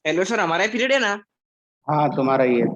Hello sir, हमारा period है ना। हाँ, तुम्हारा ही है।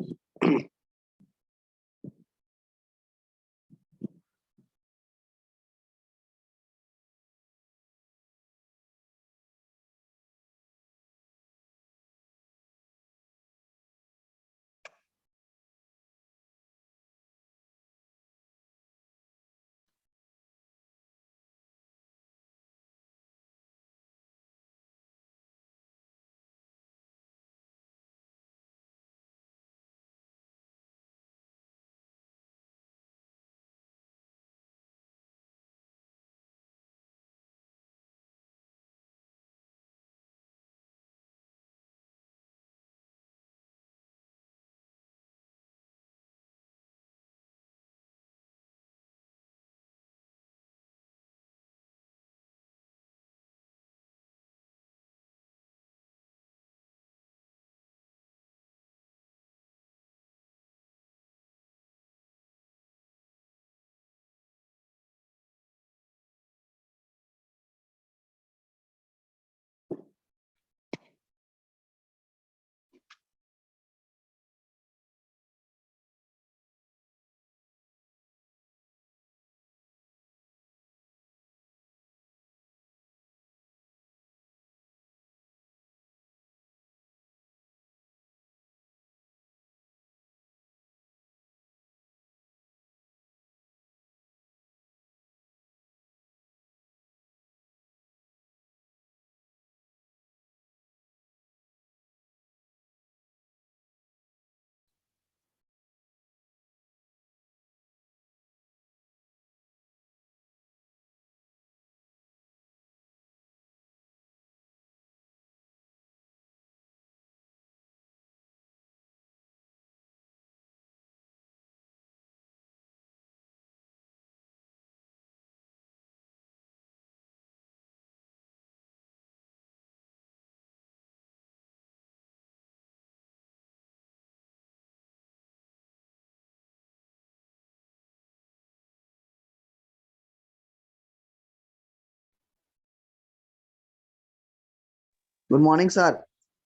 Good morning sir.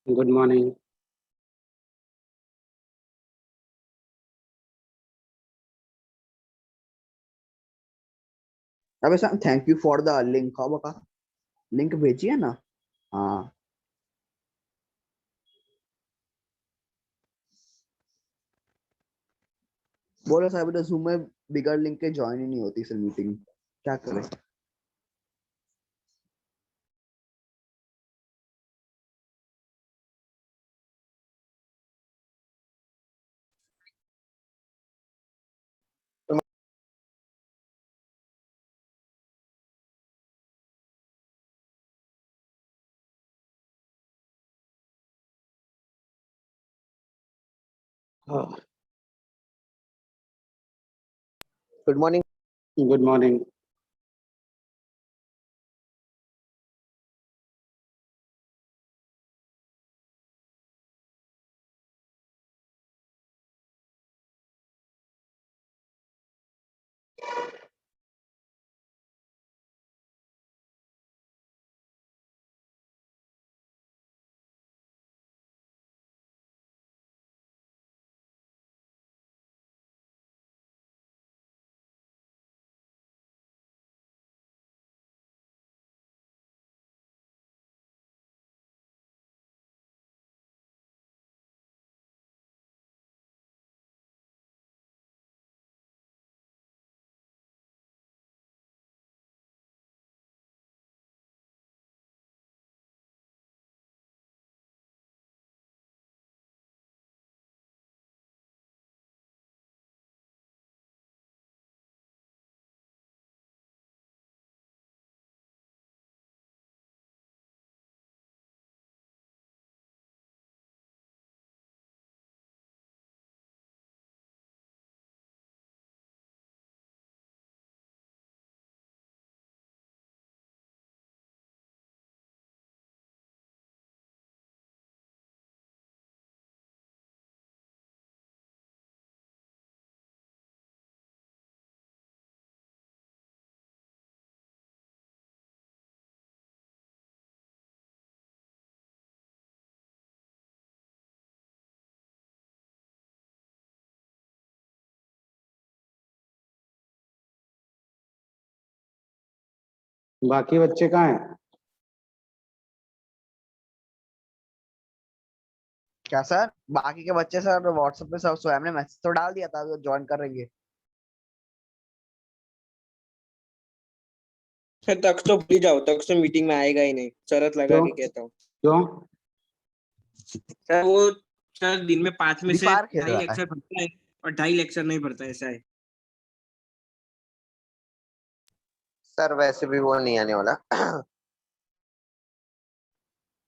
Good morning. अबे sir, thank you for the link. हाँ बका, लिंक भेजी है ना। हाँ, बोलो सर, बेटा जूम में बिगर लिंक के ज्वाइन ही नहीं होती सर मीटिंग। क्या करें। Good morning. Good morning. बाकी बच्चे कहाँ हैं? क्या सर? बाकी के बच्चे सर व्हाट्सएप पे सब स्वयं ने मैसेज तो डाल दिया था, वो ज्वाइन कर रही है। सर तक तो भूल ही जाओ, तक तो मीटिंग में आएगा ही नहीं, शरत लगा क्यों? के कहता हूँ। क्यों? सर वो, सर दिन में 5 में फ्री से फायर खेल 2.5 रहा है। लेक्चर पढ़ता है और 2.5 लेक्चर नहीं पढ़ता, ऐसा है। सर वैसे भी वो नहीं आने वाला।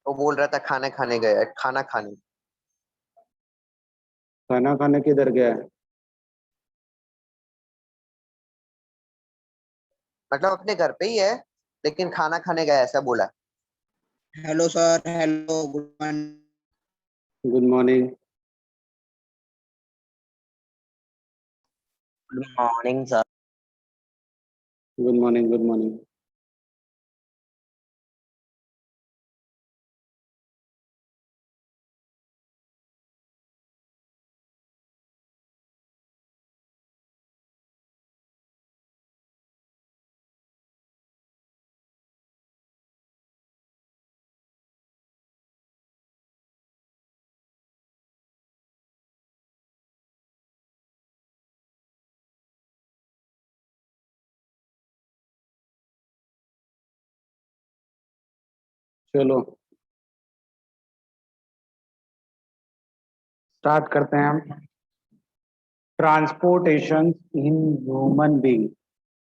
वो बोल रहा था खाना खाने गया, खाना खाने। खाना खाने किधर गया है? मतलब अपने घर पे ही है, लेकिन खाना खाने गया ऐसा बोला। Hello sir, hello, good morning. Good morning. Good morning sir. Good morning. Good morning. चलो स्टार्ट करते हैं हम। Transportation in human being.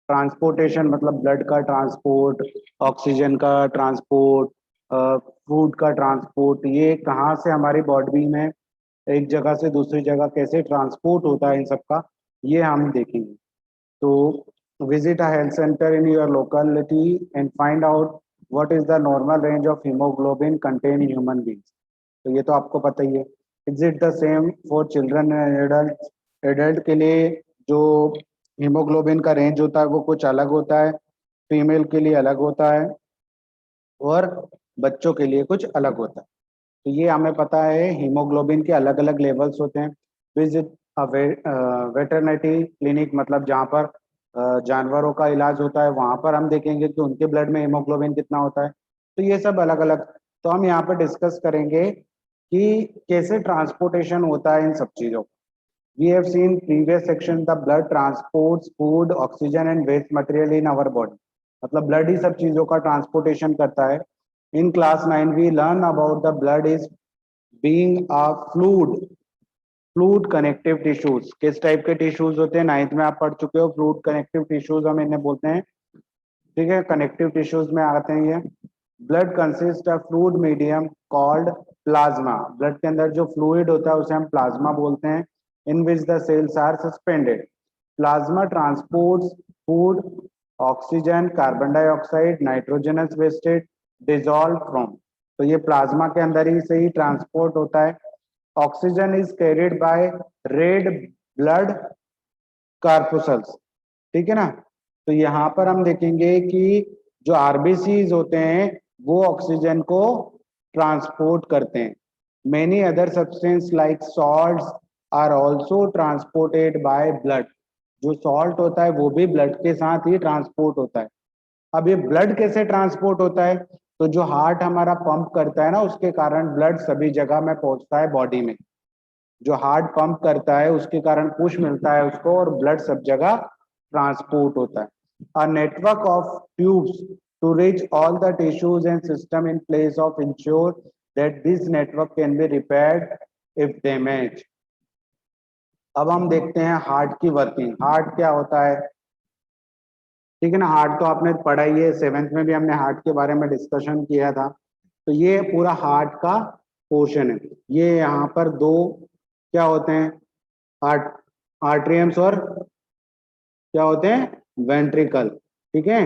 Transportation मतलब ब्लड का ट्रांसपोर्ट, ऑक्सीजन का ट्रांसपोर्ट, फूड का ट्रांसपोर्ट, ये कहाँ से हमारी बॉडी में एक जगह से दूसरी जगह कैसे ट्रांसपोर्ट होता है, इन सब का ये हम देखेंगे। तो visit a health center in your locality and find out what is the normal range of hemoglobin contained in human beings. तो ये तो आपको पता ही है। Is it the same for children and adults? Adult के लिए जो हीमोग्लोबिन का रेंज होता है वो कुछ अलग होता है, फीमेल के लिए अलग होता है और बच्चों के लिए कुछ अलग होता है। तो ये हमें पता है, हीमोग्लोबिन के अलग अलग लेवल्स होते हैं। विजिट वेटरनरी क्लिनिक, मतलब जहाँ पर जानवरों का इलाज होता है, वहाँ पर हम देखेंगे कि उनके ब्लड में हीमोग्लोबिन कितना होता है। तो ये सब अलग अलग, तो हम यहाँ पर डिस्कस करेंगे कि कैसे ट्रांसपोर्टेशन होता है इन सब चीज़ों का। We have seen previous section the blood transports food, oxygen and waste material in our body. मतलब ब्लड ही सब चीजों का ट्रांसपोर्टेशन करता है। In class 9 we learn about the blood is being a fluid connective tissues. किस type के tissues होते हैं, 9th में आप पढ़ चुके हो। फ्लूइड कनेक्टिव टिश्यूज हम इन्हें बोलते हैं, ठीक है। कनेक्टिव टिश्यूज में आते हैं ये। Blood consist of fluid medium called plasma. Blood के अंदर जो फ्लूइड होता है उसे हम प्लाज्मा बोलते हैं। In which the cells are suspended. Plasma transports food, oxygen, carbon dioxide, nitrogenous wastage dissolve from. तो ये प्लाज्मा के अंदर ही से ही ट्रांसपोर्ट होता है। Oxygen is carried by red blood corpuscles, ठीक है ना। तो यहाँ पर हम देखेंगे कि जो आरबीसीज होते हैं वो ऑक्सीजन को ट्रांसपोर्ट करते हैं। Many other substance like salts are also transported by blood. जो सॉल्ट होता है वो भी ब्लड के साथ ही ट्रांसपोर्ट होता है। अब ये ब्लड कैसे ट्रांसपोर्ट होता है, तो जो हार्ट हमारा पंप करता है ना, उसके कारण ब्लड सभी जगह में पहुंचता है बॉडी में। जो हार्ट पंप करता है उसके कारण पुश मिलता है उसको और ब्लड सब जगह ट्रांसपोर्ट होता है। A network of tubes to reach all the tissues and system in place of ensure that this network can be repaired if damaged. अब हम देखते हैं हार्ट की वर्किंग। हार्ट क्या होता है, ठीक है ना। हार्ट तो आपने पढ़ा ही है, 7th में भी हमने हार्ट के बारे में डिस्कशन किया था। तो ये पूरा हार्ट का पोर्शन है। ये यहाँ पर दो क्या होते हैं, आर्ट आर्ट्रियम्स और क्या होते हैं, वेंट्रिकल, ठीक है।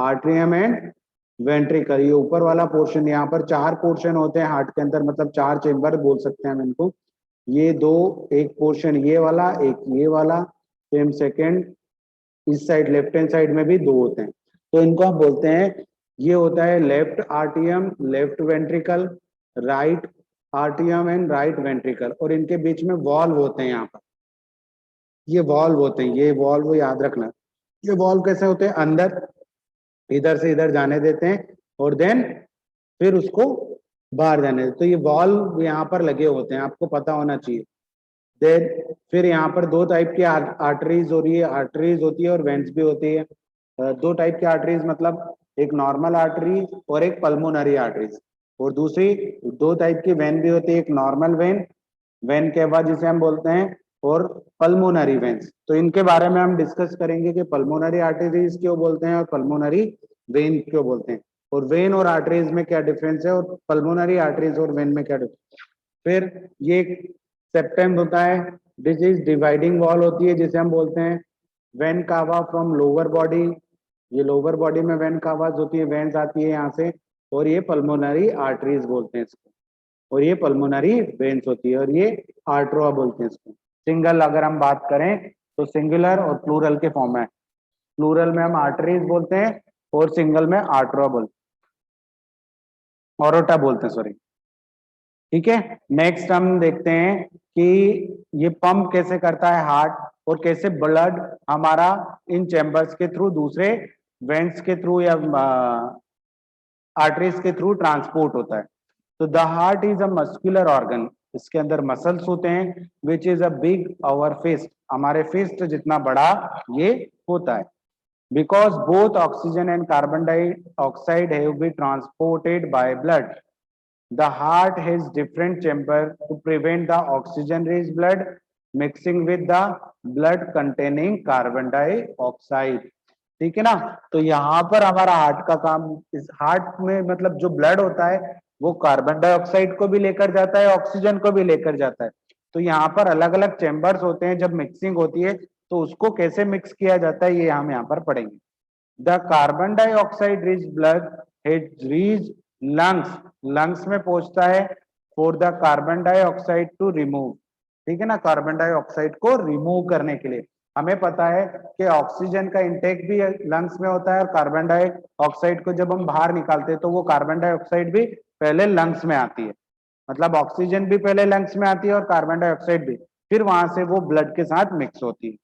आर्ट्रियम एंड वेंट्रिकल, ये ऊपर वाला पोर्शन। यहाँ पर 4 पोर्शन होते हैं हार्ट के अंदर, मतलब 4 चेम्बर बोल सकते हैं हम इनको। ये दो, एक पोर्शन ये वाला, एक ये वाला, सेम सेकेंड इस साइड लेफ्ट हैंड साइड में भी 2 होते हैं। तो इनको हम बोलते हैं, ये होता है left आर्टियम, left ventricle, right आर्टियम and right ventricle. और इनके बीच में वॉल्व होते हैं। यहाँ पर ये वॉल्व होते हैं, ये वॉल्व याद रखना। ये वॉल्व कैसे होते हैं, अंदर इधर से इधर जाने देते हैं और देन फिर उसको बाहर जाने देते। तो ये वॉल्व यहाँ पर लगे होते हैं, आपको पता होना चाहिए। देन फिर यहाँ पर दो टाइप की आर्टरीज हो रही है, आर्टरीज होती है और वेंस भी होती है। दो टाइप की आर्टरीज मतलब एक नॉर्मल आर्टरी और एक पल्मोनरी आर्टरीज, और दूसरी दो टाइप की वेन भी होती है, एक नॉर्मल वेन, वेन के बाद जिसे हम बोलते हैं, और पल्मोनरी वेन्स। तो इनके बारे में हम डिस्कस करेंगे कि पल्मोनरी आर्टरीज क्यों बोलते हैं और पल्मोनरी वेन क्यों बोलते हैं, और वेन और आर्टरीज में क्या डिफरेंस है और पल्मोनरी आर्टरीज और वेन में क्या डिफरेंस। फिर ये सेप्टेम होता है, दिस इज डिवाइडिंग वॉल होती है जिसे हम बोलते हैं वेन कावा फ्रॉम लोअर बॉडी। ये लोअर बॉडी में वेन कावाज होती है, वेन्स आती है यहाँ से, और ये पल्मोनरी आर्टरीज बोलते हैं इसको, और ये पल्मोनरी वेन्स होती है, और ये आर्टरोआ बोलते हैं इसको। सिंगल अगर हम बात करें तो सिंगुलर और प्लूरल के फॉर्म में, प्लूरल में हम आर्टरीज बोलते हैं और सिंगल में आर्टरोआ बोलते हैं, ऑरोटा बोलते हैं, सॉरी। ठीक है, नेक्स्ट हम देखते हैं कि ये पंप कैसे करता है हार्ट, और कैसे ब्लड हमारा इन चैम्बर्स के थ्रू दूसरे वेंट्स के थ्रू या आर्टरीज के थ्रू ट्रांसपोर्ट होता है। तो the heart is a muscular organ, इसके अंदर मसल्स होते हैं, which is a big our fist, हमारे फिस्ट जितना बड़ा ये होता है। Because both oxygen and carbon dioxide have been transported by blood, the heart has different chamber to prevent the oxygen rich blood mixing with the blood containing carbon dioxide। ठीक है ना, तो यहाँ पर हमारा हार्ट का काम, इस हार्ट में मतलब जो ब्लड होता है वो कार्बन डाइऑक्साइड को भी लेकर जाता है, ऑक्सीजन को भी लेकर जाता है। तो यहाँ पर अलग अलग चैम्बर्स होते हैं, जब मिक्सिंग होती है तो उसको कैसे मिक्स किया जाता है ये हम यहाँ पर पढ़ेंगे। The carbon dioxide rich blood has reach lungs, lungs में पहुंचता है for the carbon dioxide to remove. ठीक है ना, कार्बन डाइऑक्साइड को रिमूव करने के लिए। हमें पता है कि ऑक्सीजन का इंटेक भी लंग्स में होता है, और कार्बन डाइऑक्साइड को जब हम बाहर निकालते हैं तो वो कार्बन डाइऑक्साइड भी पहले लंग्स में आती है, मतलब ऑक्सीजन भी पहले लंग्स में आती है और कार्बन डाइऑक्साइड भी, फिर वहां से वो ब्लड के साथ मिक्स होती है।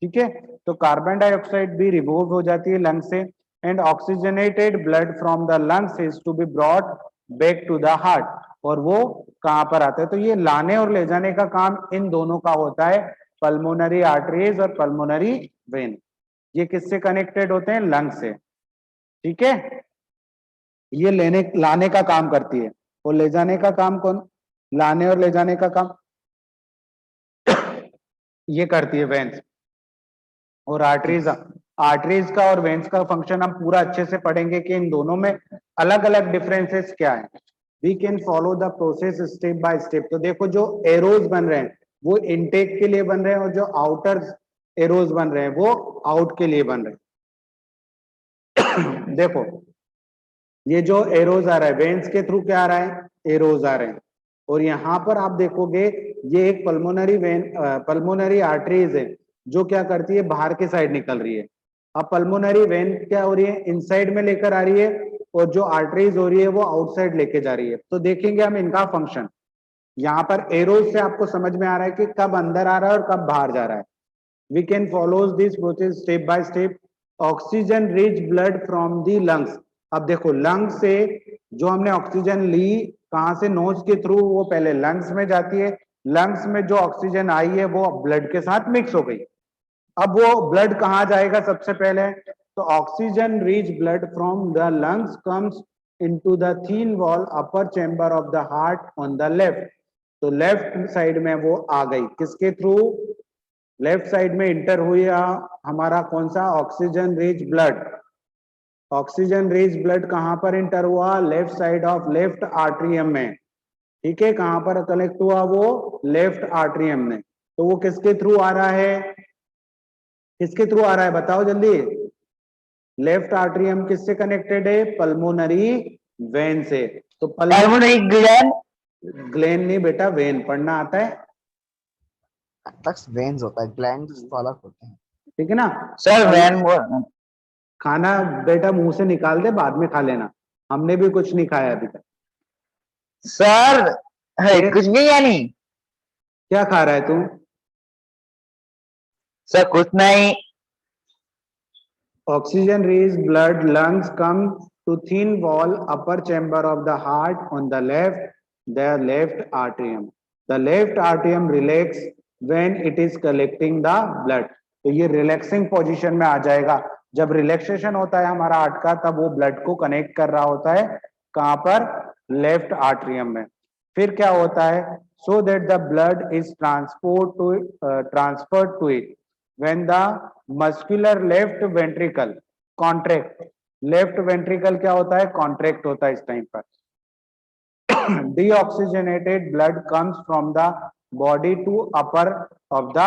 ठीक है, तो कार्बन डाइऑक्साइड भी रिमूव हो जाती है लंग से, and oxygenated blood from the lungs is to be brought back to the heart, और वो कहां पर आता है, तो ये लाने और ले जाने का काम इन दोनों का होता है, पल्मोनरी आर्टरीज और पल्मोनरी वेन। ये किससे कनेक्टेड होते हैं, लंग से। ठीक है, ये लेने लाने का काम करती है, और ले जाने का काम कौन, लाने और ले जाने का काम ये करती है वेन्स और आर्टरीज। आर्टरीज का और वेन्स का फंक्शन हम पूरा अच्छे से पढ़ेंगे कि इन दोनों में अलग अलग डिफरेंसेस क्या है। We can follow the process step by step. तो देखो जो एरोज बन रहे हैं वो इनटेक के लिए बन रहे हैं, और जो आउटर एरोज बन रहे हैं वो आउट के लिए बन रहे हैं। देखो ये जो एरोज आ रहा है, वेन्स के थ्रू क्या आ रहा है, एरोज आ रहे हैं, और यहाँ पर आप देखोगे ये एक पल्मोनरी वेन, पल्मोनरी आर्टरीज है जो क्या करती है, बाहर के साइड निकल रही है। अब पल्मोनरी वेन क्या हो रही है, इनसाइड में लेकर आ रही है, और जो आर्टरीज हो रही है वो आउटसाइड लेके जा रही है। तो देखेंगे हम इनका फंक्शन, यहाँ पर एरोज से आपको समझ में आ रहा है कि कब अंदर आ रहा है और कब बाहर जा रहा है। We can follow this process step by step. Oxygen rich blood from the lungs, अब देखो लंग्स से जो हमने ऑक्सीजन ली कहां से, नोज के थ्रू, वो पहले लंग्स में जाती है, लंग्स में जो ऑक्सीजन आई है वो ब्लड के साथ मिक्स हो गई। अब वो ब्लड कहाँ जाएगा सबसे पहले, तो oxygen rich blood from the lungs comes into the thin wall upper chamber of the heart on the left. तो लेफ्ट साइड में वो आ गई, किसके थ्रू, लेफ्ट साइड में इंटर हुई हमारा कौन सा, oxygen rich blood. Oxygen rich blood कहां पर इंटर हुआ, left side of left atrium में। ठीक है, कहां पर कनेक्ट हुआ वो, लेफ्ट आर्ट्रियम में। तो वो किसके थ्रू आ रहा है, किसके थ्रू आ रहा है बताओ जल्दी, लेफ्ट आर्ट्रियम किससे कनेक्टेड है, पल्मोनरी वेन से। तो पल्मोनरी ग्लैंड, ग्लैंड नहीं बेटा, वेन पढ़ना आता है, तक वेन्स होता है, ग्लैंड्स तो अलग होते हैं। ठीक है ना। सर वैन खाना बेटा मुंह से निकाल दे, बाद में खा लेना, हमने भी कुछ नहीं खाया अभी तक। सर है कुछ भी यानी, क्या खा रहा है तू, सर कुछ नहीं। Oxygen rich blood lungs come to thin wall upper chamber of the heart on the left atrium. The left atrium relax when it is collecting the blood. तो ये रिलैक्सिंग पोजीशन में आ जाएगा. जब रिलैक्सेशन होता है हमारा हार्ट का, तब वो ब्लड को कनेक्ट कर रहा होता है कहां पर? लेफ्ट आर्ट्रियम में. फिर क्या होता है? So that the blood is transferred to it when the muscular left ventricle contract. Left ventricle क्या होता है? कॉन्ट्रैक्ट होता है इस टाइम पर. deoxygenated blood comes from the body to upper of the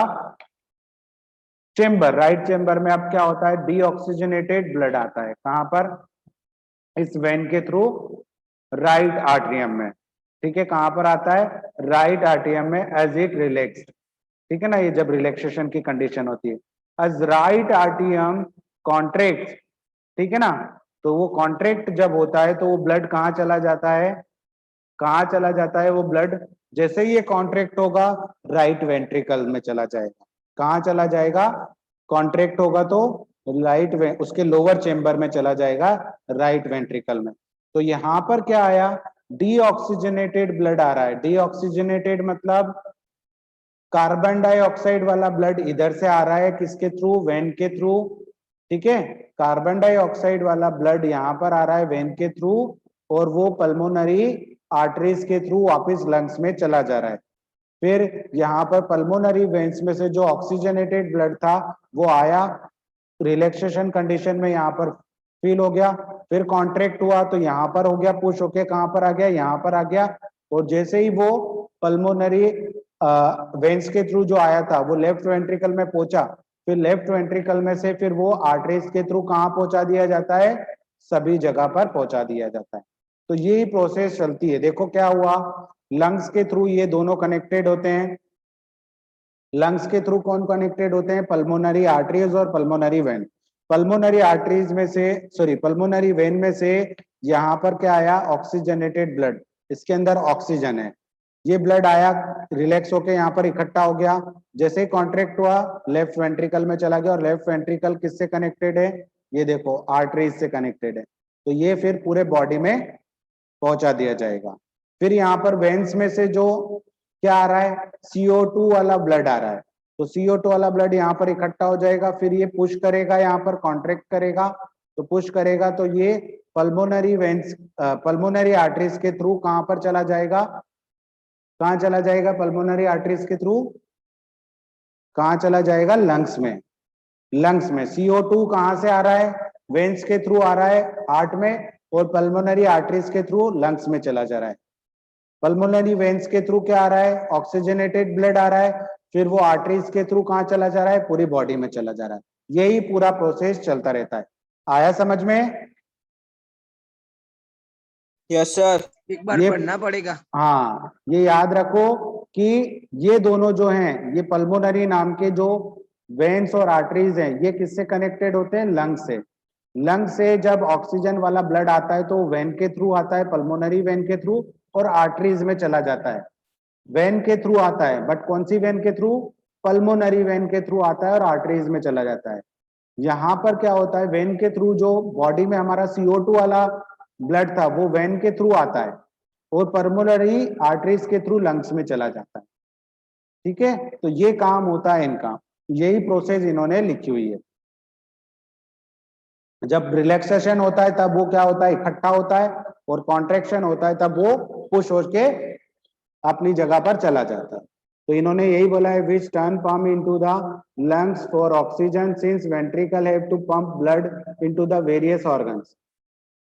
chamber. Right chamber में अब क्या होता है? deoxygenated blood आता है कहां पर? इस वेन के थ्रू राइट आर्ट्रियम में. ठीक है, कहां पर आता है? राइट आर्ट्रियम में एज इट रिलैक्स्ड. ठीक है ना, ये जब रिलैक्सेशन की कंडीशन होती है. एज राइट आर्ट्रियम कॉन्ट्रैक्ट, ठीक है ना, तो वो कॉन्ट्रैक्ट जब होता है तो वो ब्लड कहाँ चला जाता है? कहाँ चला जाता है वो ब्लड? जैसे ही ये कॉन्ट्रैक्ट होगा राइट वेंट्रिकल में चला जाएगा. कहाँ चला जाएगा? कॉन्ट्रैक्ट होगा तो उसके लोअर चेंबर में चला जाएगा, राइट वेंट्रिकल में. तो यहाँ पर क्या आया? डीऑक्सीजनेटेड ब्लड आ रहा है. डीऑक्सीजनेटेड मतलब कार्बन डाइऑक्साइड वाला ब्लड इधर से आ रहा है, किसके थ्रू? वेन के थ्रू. ठीक है, कार्बन डाइऑक्साइड वाला ब्लड यहाँ पर आ रहा है वेन के थ्रू, और वो पल्मोनरी आर्टरीज के थ्रू वापस लंग्स में चला जा रहा है. फिर यहाँ पर पल्मोनरी वेन्स में से जो ऑक्सीजनेटेड ब्लड था वो आया, रिलैक्सेशन कंडीशन में यहाँ पर फील हो गया. फिर कॉन्ट्रैक्ट हुआ तो यहाँ पर हो गया, पुश होके कहाँ पर आ गया? यहाँ पर आ गया. और जैसे ही वो पल्मोनरी वेन्स के थ्रू जो आया था वो लेफ्ट वेंट्रिकल में पहुंचा, फिर लेफ्ट वेंट्रिकल में से फिर वो आर्टरीज के थ्रू कहाँ पहुंचा दिया जाता है? सभी जगह पर पहुंचा दिया जाता है. तो यही प्रोसेस चलती है. देखो क्या हुआ, लंग्स के थ्रू ये दोनों कनेक्टेड होते हैं. लंग्स के थ्रू कौन कनेक्टेड होते हैं? पल्मोनरी आर्टरीज और पल्मोनरी वेन. पल्मोनरी आर्टरीज में से पल्मोनरी वेन में से यहाँ पर क्या आया? Oxygenated blood. इसके अंदर ऑक्सीजन है. ये ब्लड आया, रिलैक्स होके यहाँ पर इकट्ठा हो गया. जैसे ही कॉन्ट्रैक्ट हुआ लेफ्ट वेंट्रिकल में चला गया, और लेफ्ट वेंट्रिकल किससे कनेक्टेड है? ये देखो आर्टरीज से कनेक्टेड है. तो ये फिर पूरे बॉडी में पहुंचा दिया जाएगा. फिर यहाँ पर वेन्स में से जो क्या आ रहा है? CO2 वाला ब्लड आ रहा है. तो CO2 वाला ब्लड यहाँ पर इकट्ठा हो जाएगा, फिर ये पुश करेगा, यहाँ पर कॉन्ट्रैक्ट करेगा. तो पुश करेगा तो ये पल्मोनरी वेन्स पल्मोनरी आर्टरीज के थ्रू कहाँ पर चला जाएगा? कहाँ चला जाएगा? पल्मोनरी आर्टरीज के थ्रू कहाँ चला जाएगा? लंग्स में. लंग्स में CO2 कहाँ से आ रहा है? वेन्स के थ्रू आ रहा है हार्ट में, और पल्मोनरी आर्टरीज के थ्रू लंग्स में चला जा रहा है. पल्मोनरी वेन्स के थ्रू क्या आ रहा है? ऑक्सीजनेटेड ब्लड आ रहा है. फिर वो आर्टरीज के थ्रू कहाँ चला जा रहा है? पूरी बॉडी में चला जा रहा है. यही पूरा प्रोसेस चलता रहता है. आया समझ में? Yes sir. एक बार ये पढ़ना पड़ेगा. हाँ, ये याद रखो कि ये दोनों जो हैं, ये पल्मोनरी नाम के जो वेन्स और आर्टरीज हैं, ये किससे कनेक्टेड होते हैं? लंग से. लंग से जब ऑक्सीजन वाला ब्लड आता है तो वेन के थ्रू आता है, पल्मोनरी वेन के थ्रू, और आर्टरीज में चला जाता है. वेन के थ्रू आता है, बट कौन सी वेन के थ्रू? पल्मोनरी वेन के थ्रू आता है और आर्टरीज में चला जाता है. यहाँ पर क्या होता है? वेन के थ्रू जो बॉडी में हमारा CO2 वाला ब्लड था वो वेन के थ्रू आता है, और पल्मोनरी आर्टरीज के थ्रू लंग्स में चला जाता है. ठीक है, तो ये काम होता है इनका. यही प्रोसेस इन्होंने लिखी हुई है. जब रिलैक्सेशन होता है तब वो क्या होता है? इकट्ठा होता है, और कॉन्ट्रैक्शन होता है तब वो पुश होके अपनी जगह पर चला जाता है. तो इन्होंने यही बोला है, which turn pump into the lungs for oxygen since ventricle have to pump blood into the various organs.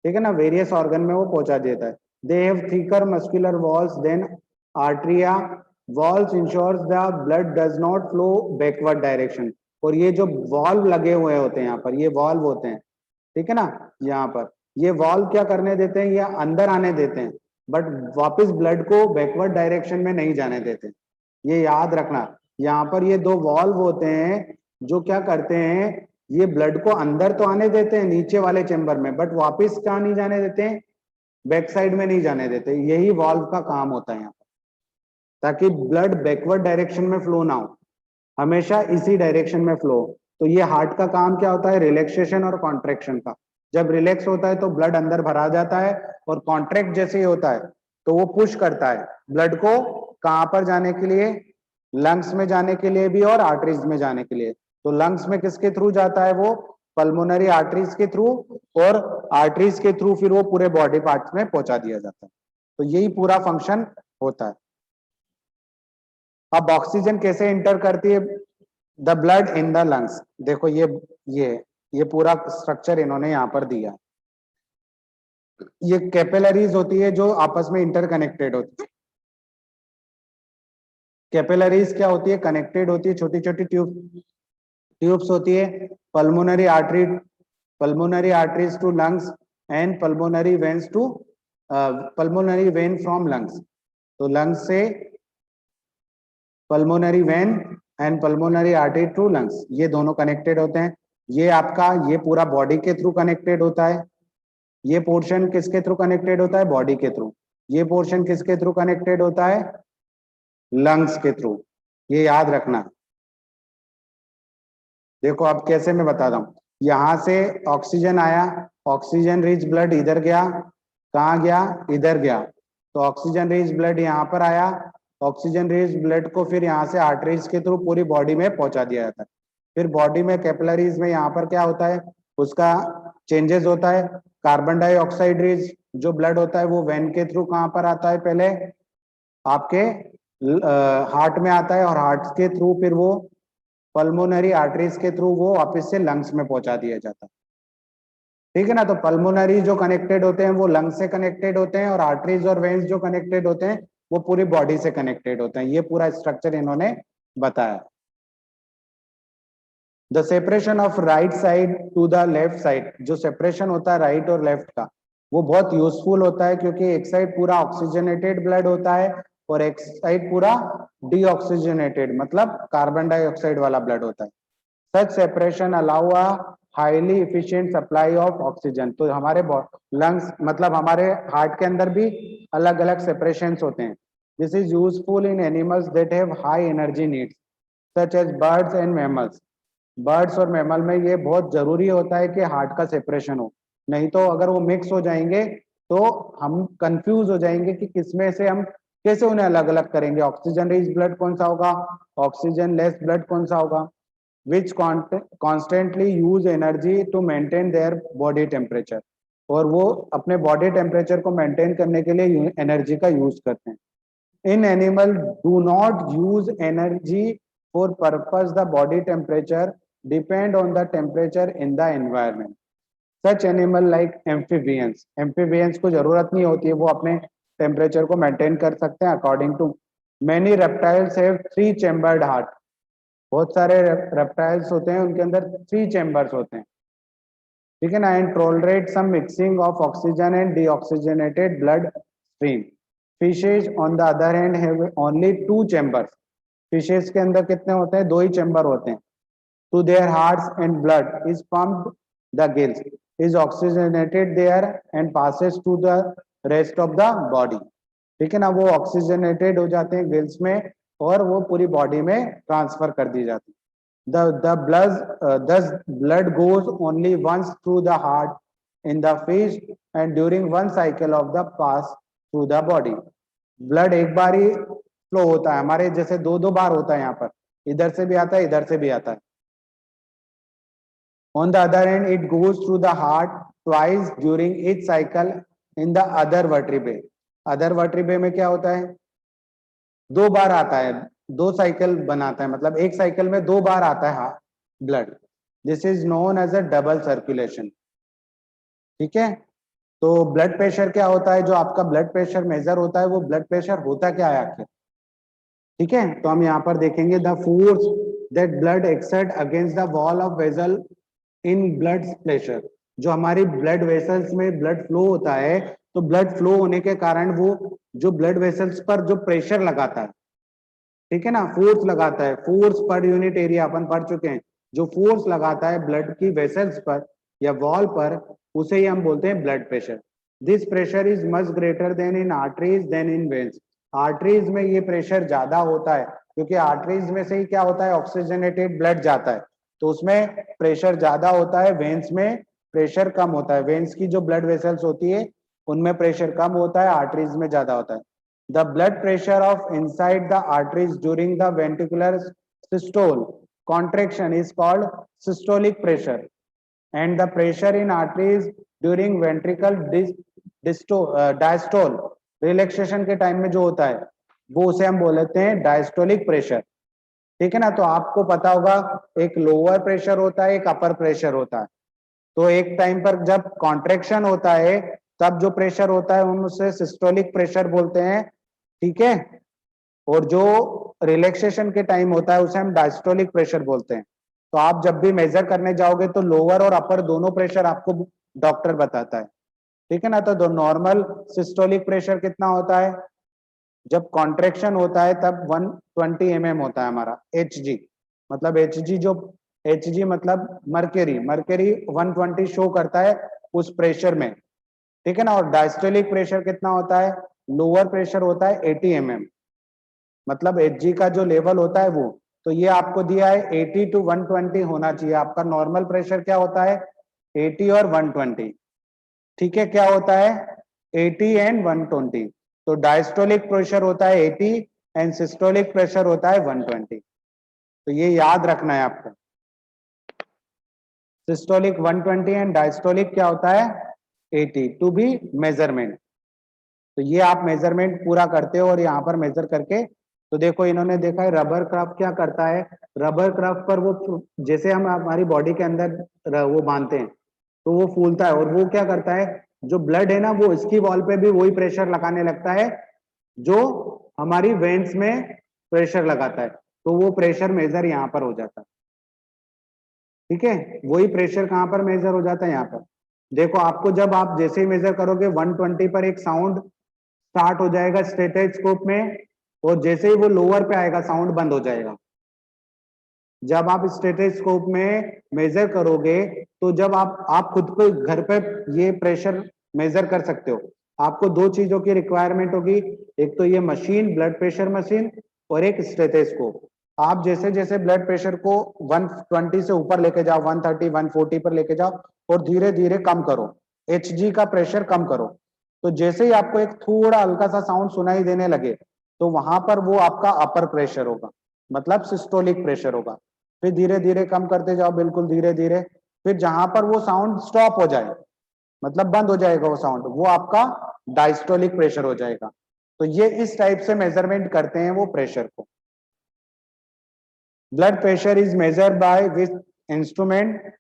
ठीक है ना, वेरियस ऑर्गन में वो पहुंचा देता है. They have thicker muscular walls than arteria. Walls ensures the blood does not flow backward direction. और ये जो वॉल्व लगे हुए होते हैं यहाँ पर, ये वॉल्व होते हैं. ठीक है ना, यहाँ पर ये वॉल्व क्या करने देते हैं? ये अंदर आने देते हैं, बट वापस ब्लड को बैकवर्ड डायरेक्शन में नहीं जाने देते. ये याद रखना. यहाँ पर ये दो वॉल्व होते हैं जो क्या करते हैं? ये ब्लड को अंदर तो आने देते हैं नीचे वाले चेंबर में, बट वापस क्या नहीं जाने देते हैं? बैक साइड में नहीं जाने देते. यही वॉल्व का काम होता है यहाँ पर, ताकि ब्लड बैकवर्ड डायरेक्शन में फ्लो ना हो, हमेशा इसी डायरेक्शन में फ्लो. तो ये हार्ट का काम क्या होता है, रिलैक्सेशन और कॉन्ट्रैक्शन का। जब रिलैक्स होता है तो ब्लड अंदर भरा जाता है, और कॉन्ट्रैक्ट जैसे ही होता है तो वो पुश करता है ब्लड को कहाँ पर जाने के लिए, लंग्स में जाने के लिए भी और आर्टरीज में जाने के लिए। तो लंग्स में किसके थ्रू जाता है, वो पल्मोनरी आर्टरीज के थ्रू, और आर्टरीज के थ्रू फिर वो पूरे बॉडी पार्ट्स में पहुंचा दिया जाता है। तो यही पूरा फंक्शन होता है। अब ऑक्सीजन कैसे इंटर करती है the blood in the lungs, देखो ये पूरा स्ट्रक्चर इन्होंने यहाँ पर दिया। ये कैपिलरीज होती है जो आपस में इंटरकनेक्टेड होती है। कैपिलरीज क्या होती है, कनेक्टेड होती है, छोटी छोटी ट्यूब्स होती है। Pulmonary arteries to lungs and pulmonary veins to pulmonary vein from lungs. तो लंग्स से pulmonary vein and pulmonary artery to lungs, ये दोनों कनेक्टेड होते हैं। ये आपका ये पूरा बॉडी के थ्रू कनेक्टेड होता है। ये पोर्शन किसके थ्रू कनेक्टेड होता है, बॉडी के थ्रू। ये पोर्शन किसके थ्रू कनेक्टेड होता है, लंग्स के थ्रू। ये याद रखना। देखो अब कैसे मैं बताता हूँ। यहां से ऑक्सीजन आया, ऑक्सीजन रिच ब्लड इधर गया, कहाँ गया, इधर गया। तो ऑक्सीजन रिच ब्लड यहाँ पर आया, ऑक्सीजन रिच ब्लड को फिर यहाँ से आर्टरीज के थ्रू पूरी बॉडी में पहुंचा दिया जाता है। फिर बॉडी में कैपिलरीज में यहाँ पर क्या होता है, उसका चेंजेस होता है। कार्बन डाइऑक्साइड रिच जो ब्लड होता है वो वेन के थ्रू कहाँ पर आता है, पहले आपके हार्ट में आता है, और हार्ट के थ्रू फिर वो पल्मोनरी आर्टरीज के थ्रू वो वापस से लंग्स में पहुंचा दिया जाता है। ठीक है ना। तो पल्मोनरी जो कनेक्टेड होते हैं वो लंग्स से कनेक्टेड होते हैं, और आर्टरीज और वेन्स जो कनेक्टेड होते हैं वो पूरी बॉडी से कनेक्टेड होते हैं। ये पूरा स्ट्रक्चर इन्होंने बताया। The separation of right side to the left side, जो सेपरेशन होता है राइट और लेफ्ट का, वो बहुत यूजफुल होता है, क्योंकि एक साइड पूरा ऑक्सीजनेटेड ब्लड होता है और एक साइड पूरा डीऑक्सीजनेटेड मतलब कार्बन डाइऑक्साइड वाला ब्लड होता है। Such separation allow a highly efficient supply of oxygen. तो हमारे लंग्स मतलब हमारे हार्ट के अंदर भी अलग अलग सेपरेशंस होते हैं। This is useful in animals that have high energy needs such as birds and mammals. Birds और मैमल में ये बहुत जरूरी होता है कि हार्ट का सेपरेशन हो, नहीं तो अगर वो मिक्स हो जाएंगे तो हम कंफ्यूज हो जाएंगे कि किसमें से हम कैसे उन्हें अलग अलग करेंगे। ऑक्सीजन रिच ब्लड कौन सा होगा, ऑक्सीजन लेस ब्लड कौन सा होगा। Which constantly use energy to maintain their body temperature, और वो अपने बॉडी टेम्परेचर को मेंटेन करने के लिए एनर्जी का यूज करते हैं। In animal do not use energy for purpose the body temperature depend on the temperature in the environment. Such animal like amphibians, amphibians को जरूरत नहीं होती है, वो अपने टेम्परेचर को मेंटेन कर सकते हैं। According to many reptiles have 3 chambered heart, बहुत सारे रेप्टाइल्स होते हैं उनके अंदर 3 चैम्बर्स होते हैं। ठीक है ना। And tolerate some mixing of oxygen and deoxygenated blood stream. Fishes on the other hand have only 2 chambers. Fishes के अंदर कितने होते हैं, 2 ही चैम्बर होते हैं। To their hearts and blood is pumped the gills, is oxygenated there and passes to the rest of the body. ठीक है ना। वो ऑक्सीजनेटेड हो जाते हैं गिल्स में और वो पूरी बॉडी में ट्रांसफर कर दी जाती है। thus blood goes only once through the heart in the fish and during one cycle of the pass through the body. Blood एक बार ही फ्लो होता है, हमारे जैसे 2 बार होता है। यहाँ पर इधर से भी आता है, इधर से भी आता है। On the other hand, it goes through the heart twice during each cycle in the other vertebrae. Other vertebrae में क्या होता है, 2 बार आता है, 2 साइकिल बनाता है, मतलब एक साइकिल में 2 बार आता है blood. This is known as a double circulation. ठीक है। तो ब्लड प्रेशर क्या होता है, जो आपका ब्लड प्रेशर मेजर होता है वो ब्लड प्रेशर होता क्या है आखिर। ठीक है। तो हम यहाँ पर देखेंगे the force that blood exert against the wall of vessel in blood pressure. जो हमारी ब्लड वेसल्स में ब्लड फ्लो होता है, तो ब्लड फ्लो होने के कारण वो जो ब्लड वेसल्स पर जो प्रेशर लगाता है, ठीक है ना, फोर्स लगाता है, फोर्स पर यूनिट एरिया अपन पढ़ चुके हैं। जो फोर्स लगाता है ब्लड की वेसल्स पर या वॉल पर, उसे ही हम बोलते हैं blood pressure. This pressure is much greater than in arteries than in veins. Arteries में ये प्रेशर ज्यादा होता है, क्योंकि आर्टरीज में से ही क्या होता है, ऑक्सीजनेटेड ब्लड जाता है। तो उसमें प्रेशर ज्यादा होता है, वेन्स में प्रेशर कम होता है। वेन्स की जो ब्लड वेसल्स होती है उनमें प्रेशर कम होता है, आर्टरीज में ज्यादा होता है। The blood pressure of inside the arteries during the ventricular systole contraction is called systolic pressure, and the pressure in arteries during ventricle diastole relaxation के टाइम में जो होता है वो उसे हम बोलते हैं डायस्टोलिक प्रेशर। ठीक है ना। तो आपको पता होगा एक लोअर प्रेशर होता है, एक अपर प्रेशर होता है। तो एक टाइम पर जब कॉन्ट्रेक्शन होता है तब जो प्रेशर होता है हम उसे सिस्टोलिक प्रेशर बोलते हैं। ठीक है। और जो रिलैक्सेशन के टाइम होता है उसे हम डायस्टोलिक प्रेशर बोलते हैं। तो आप जब भी मेजर करने जाओगे तो लोअर और अपर दोनों प्रेशर आपको डॉक्टर बताता है। ठीक है ना। तो नॉर्मल सिस्टोलिक प्रेशर कितना होता है, जब कॉन्ट्रेक्शन होता है तब 120 mm होता है हमारा Hg। मतलब Hg मतलब मर्क्यूरी 120 शो करता है उस प्रेशर में। ठीक है ना। और डायस्टोलिक प्रेशर कितना होता है, लोअर प्रेशर होता है 80 mm, मतलब Hg का जो लेवल होता है वो। तो ये आपको दिया है 80 to 120 होना चाहिए। आपका नॉर्मल प्रेशर क्या होता है, 80 और 120। ठीक है। क्या होता है 80 एंड 120। तो डायस्टोलिक प्रेशर होता है 80 एंड सिस्टोलिक प्रेशर होता है 120। तो ये याद रखना है आपको। सिस्टोलिक 120 एंड डायस्टोलिक क्या होता है 80 टू बी मेजरमेंट। तो ये आप मेजरमेंट पूरा करते हो और यहाँ पर मेजर करके, तो देखो इन्होंने देखा है रबर क्राफ्ट क्या करता है, रबर क्राफ्ट पर वो जैसे हम हमारी बॉडी के अंदर वो बांधते हैं तो वो फूलता है, और वो क्या करता है जो ब्लड है ना वो इसकी वॉल पे भी वही प्रेशर लगाने लगता है जो हमारी वेन्स में प्रेशर लगाता है। तो वो प्रेशर मेजर यहाँ पर हो जाता है। ठीक है। वही प्रेशर कहाँ पर मेजर हो जाता है, यहाँ पर। देखो आपको जब आप जैसे ही मेजर करोगे 120 पर एक साउंड स्टार्ट हो जाएगा स्टेथोस्कोप में, और जैसे ही वो लोअर पे आएगा साउंड बंद हो जाएगा। जब आप स्टेथोस्कोप में मेजर करोगे तो जब आप खुद को घर पे ये प्रेशर मेजर कर सकते हो। आपको दो चीजों की रिक्वायरमेंट होगी, एक तो ये मशीन ब्लड प्रेशर मशीन और एक स्टेथोस्कोप। आप जैसे जैसे ब्लड प्रेशर को 120 से ऊपर लेके जाओ, 130 140 पर लेके जाओ और धीरे धीरे कम करो, Hg का प्रेशर कम करो। तो जैसे ही आपको एक थोड़ा हल्का सा साउंड सुनाई देने लगे तो वहां पर वो आपका अपर प्रेशर होगा, मतलब सिस्टोलिक प्रेशर होगा। फिर धीरे धीरे कम करते जाओ, बिल्कुल धीरे धीरे। फिर जहां पर वो साउंड स्टॉप हो जाए, मतलब बंद हो जाएगा वो साउंड, वो आपका डायस्टोलिक प्रेशर हो जाएगा। तो ये इस टाइप से मेजरमेंट करते हैं वो प्रेशर को। Blood pressure is measured by which instrument,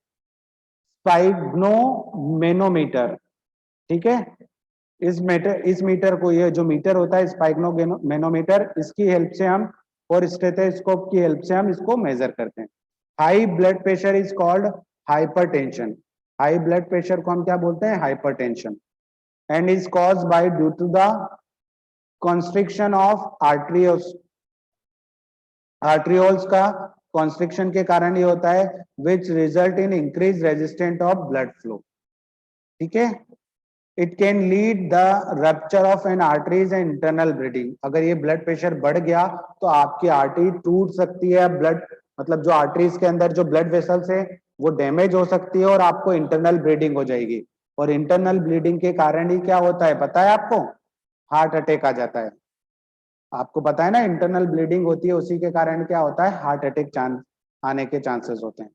sphygmomanometer. ठीक है। इस मीटर को, ये जो मीटर होता है स्पाइग्नोमेनोमीटर, इसकी हेल्प से हम और स्टेथोस्कोप की हेल्प से हम इसको मेजर करते हैं। High blood pressure is called hypertension. High blood pressure को हम क्या बोलते हैं, hypertension. And is caused by due to the constriction of arterioles का कॉन्स्ट्रिक्शन के कारण ये होता है, which result in increase resistant of blood flow. ठीक है। It can lead the rupture of an arteries and internal bleeding. अगर ये ब्लड प्रेशर बढ़ गया तो आपकी आर्टरी टूट सकती है, ब्लड मतलब जो आर्टरीज के अंदर जो ब्लड वेसल्स है वो डैमेज हो सकती है और आपको इंटरनल ब्लीडिंग हो जाएगी। और इंटरनल ब्लीडिंग के कारण ही क्या होता है पता है आपको, हार्ट अटैक आ जाता है। आपको पता है ना, इंटरनल ब्लीडिंग होती है, उसी के कारण क्या होता है, हार्ट अटैक आने के चांसेस होते हैं।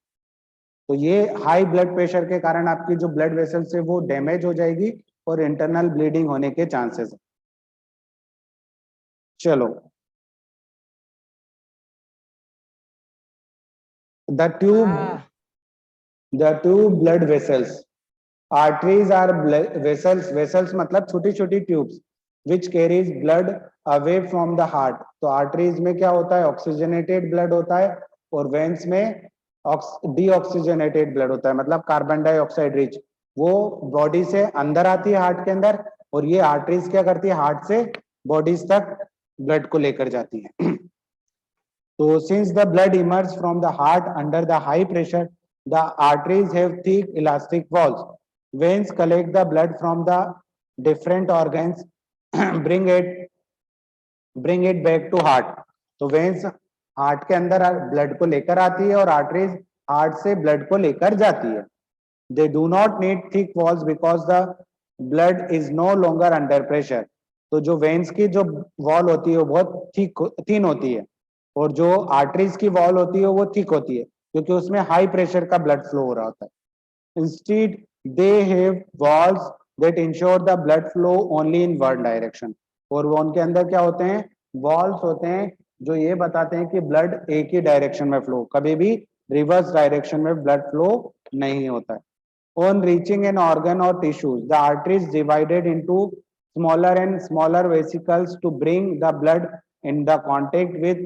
तो ये हाई ब्लड प्रेशर के कारण आपकी जो ब्लड वेसल्स है वो डैमेज हो जाएगी और इंटरनल ब्लीडिंग होने के चांसेस है। चलो, the tube blood vessels, arteries are vessels मतलब छोटी छोटी tubes which carries blood away from the heart. तो आर्टरीज में क्या होता है, ऑक्सीजनेटेड ब्लड होता है, और वेन्स में डीऑक्सीजनेटेड ब्लड होता है, मतलब कार्बन डाइऑक्साइड रिच। वो बॉडी से अंदर आती है हार्ट के अंदर, और ये आर्टरीज क्या करती है, हार्ट से बॉडीज तक ब्लड को लेकर जाती है। तो since the blood emerge from the heart under the high pressure, the arteries have thick elastic walls. Veins collect the blood from the different organs, bring it back to heart. तो veins heart के अंदर blood को लेकर आती है और arteries heart से blood को लेकर जाती है। They do not need thick walls because the blood is no longer under pressure. तो जो वेन्स की जो वॉल होती है वो बहुत थिन होती है, और जो आर्टरीज की वॉल होती है वो थिक होती है, क्योंकि उसमें हाई प्रेशर का ब्लड फ्लो हो रहा होता है। Instead they have walls that ensure the blood flow only in one direction. और वो उनके अंदर क्या होते हैं, वॉल्स होते हैं जो ये बताते हैं कि ब्लड एक ही डायरेक्शन में फ्लो, कभी भी रिवर्स डायरेक्शन में ब्लड फ्लो नहीं होता है। On reaching an organ or tissues, the arteries divided into smaller and smaller vesicles to bring the blood in the contact with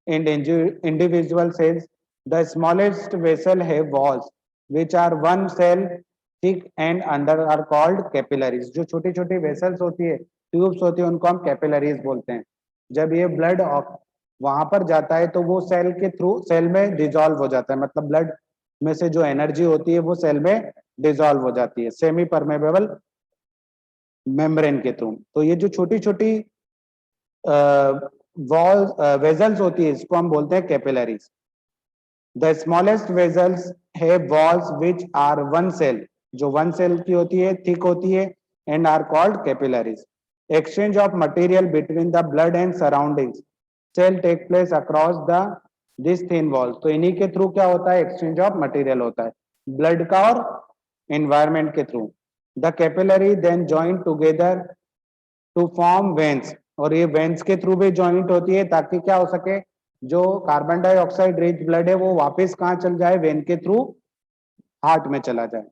individual cells. The smallest vessel have walls, which are one cell thick and under are called capillaries. जो छोटी छोटी vessels होती है, tubes होती है, उनको हम capillaries बोलते हैं। जब ये blood वहां पर जाता है तो वो सेल के थ्रू सेल में डिजॉल्व हो जाता है, मतलब ब्लड में से जो एनर्जी होती है वो सेल में डिजॉल्व हो जाती है सेमी परमेबल मेम्ब्रेन के थ्रू। तो ये जो छोटी छोटी वॉल वेजल्स होती है इसको हम बोलते हैं capillaries. The smallest vessels have walls which are one cell, जो वन सेल की होती है, थिक होती है, and are called capillaries. Exchange of material between the blood and surroundings cell take place across the this thin wall. तो इन्हीं के through क्या होता है, एक्सचेंज ऑफ मटेरियल होता है ब्लड का और एनवायरमेंट के through. The capillary then join together to form veins, और ये वेन्स के थ्रू भी जॉइंट होती है ताकि क्या हो सके, जो कार्बन डाइऑक्साइड रिच ब्लड है वो वापस कहाँ चल जाए, वेन के थ्रू हार्ट में चला जाए।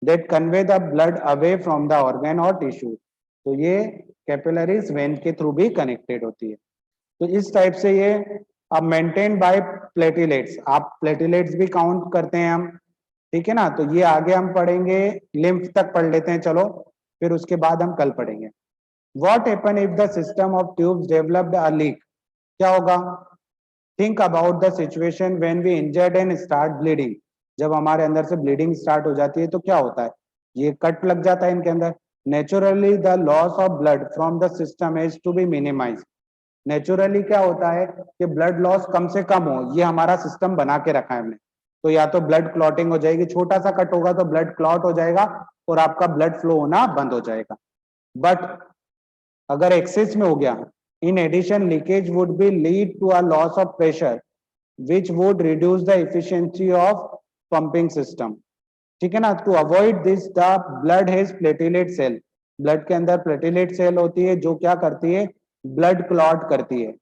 That convey the blood away from the organ और टिश्यू। तो ये कैपिलरीज वेन के थ्रू भी कनेक्टेड होती है। तो इस टाइप से ये अब मेंटेन बाय प्लेटिलेट्स, आप प्लेटिलेट्स भी काउंट करते हैं हम, ठीक है ना। तो ये आगे हम पढ़ेंगे, लिम्फ तक पढ़ लेते हैं चलो, फिर उसके बाद हम कल पढ़ेंगे। What happen if the system of tubes developed a leak. क्या होगा, think about the situation when we injured and start bleeding. जब हमारे अंदर से ब्लीडिंग स्टार्ट हो जाती है तो क्या होता है, ये कट लग जाता है इनके अंदर। Naturally the loss of blood from the system is to be minimise. Naturally क्या होता है कि ब्लड लॉस कम से कम हो, ये हमारा सिस्टम बना के रखा है हमने। तो या तो ब्लड क्लॉटिंग हो जाएगी, छोटा सा कट होगा तो ब्लड क्लॉट हो जाएगा और आपका ब्लड फ्लो होना बंद हो जाएगा। बट अगर एक्सेस में हो गया, in addition leakage would be lead to a loss of pressure which would reduce the efficiency of pumping system, ठीक है ना। To avoid this the blood has platelet cell. Blood के अंदर प्लेटिलेट सेल होती है जो क्या करती है, ब्लड क्लॉट करती है।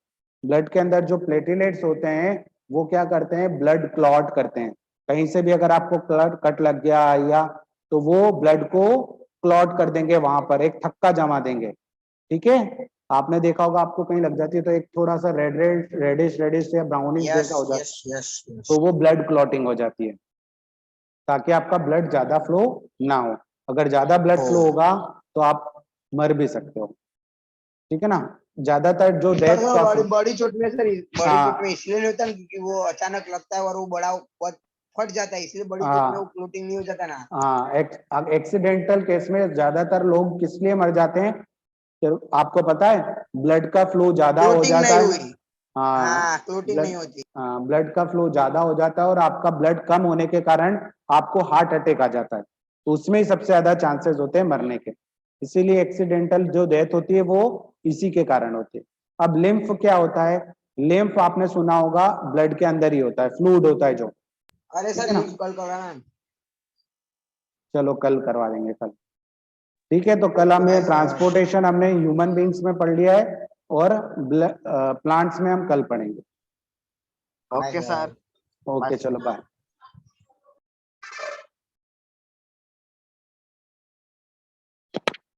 ब्लड के अंदर जो प्लेटिलेट्स होते हैं वो क्या करते हैं, ब्लड क्लॉट करते हैं। कहीं से भी अगर आपको कट लग गया या तो वो ब्लड को क्लॉट कर देंगे, वहां पर एक थक्का जमा देंगे, ठीक है। आपने देखा होगा आपको कहीं लग जाती है तो एक थोड़ा सा रेडिश या ब्राउनिश जैसा हो जाता है, तो वो ब्लड क्लॉटिंग हो जाती है, ताकि आपका ब्लड ज्यादा फ्लो ना हो। अगर ज्यादा ब्लड फ्लो होगा तो आप मर भी सकते हो, ठीक है ना। ज्यादातर जो डेथ बड़ी चोट में सर, बड़ी चोट में इसलिए नहीं होता क्योंकि वो अचानक लगता है और वो बड़ा फट जाता है, इसलिए बड़ी चोट में वो क्लोटिंग नहीं हो जाता ना। हाँ, एक्सीडेंटल केस में ज्यादातर लोग किस लिए मर जाते हैं, आपको पता है, ब्लड का फ्लो ज्यादा हो जाता है। हाँ, क्लोटिंग नहीं होती। हाँ, ब्लड का फ्लो ज्यादा हो जाता है और आपका ब्लड कम होने के कारण आपको हार्ट अटैक आ जाता है, तो उसमें ही सबसे ज्यादा चांसेस होते हैं मरने के। इसीलिए एक्सीडेंटल जो डेथ होती है वो इसी के कारण होती है। अब लिम्फ क्या होता है, लिम्फ आपने सुना होगा ब्लड के अंदर ही होता है, फ्लूइड होता है जो। अरे सर कल करवाना, चलो कल करवा देंगे कल, ठीक है। तो कल हमें ट्रांसपोर्टेशन हमने ह्यूमन बींग्स में पढ़ लिया है और प्लांट्स में हम कल पढ़ेंगे। ओके सर, ओके चलो बाय।